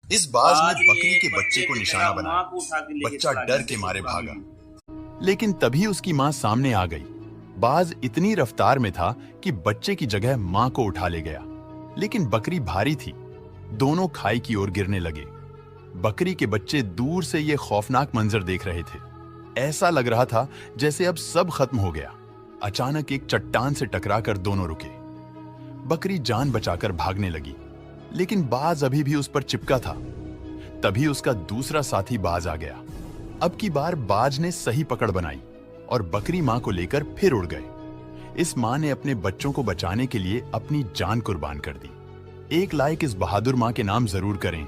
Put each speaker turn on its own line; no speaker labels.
इस बाज ने बकरी के बच्चे को निशाना बनाया। बच्चा डर के मारे भागा, लेकिन तभी उसकी मां सामने आ गई। बाज इतनी रफ्तार में था कि बच्चे की जगह मां को उठा ले गया, लेकिन बकरी भारी थी। दोनों खाई की ओर गिरने लगे। बकरी के बच्चे दूर से ये खौफनाक मंजर देख रहे थे। ऐसा लग रहा था जैसे अब सब खत्म हो गया। अचानक एक चट्टान से टकराकर दोनों रुके। बकरी जान बचाकर भागने लगी, लेकिन बाज अभी भी उस पर चिपका था। तभी उसका दूसरा साथी बाज आ गया। अब की बार बाज ने सही पकड़ बनाई और बकरी मां को लेकर फिर उड़ गए। इस मां ने अपने बच्चों को बचाने के लिए अपनी जान कुर्बान कर दी। एक लाइक इस बहादुर मां के नाम जरूर करें।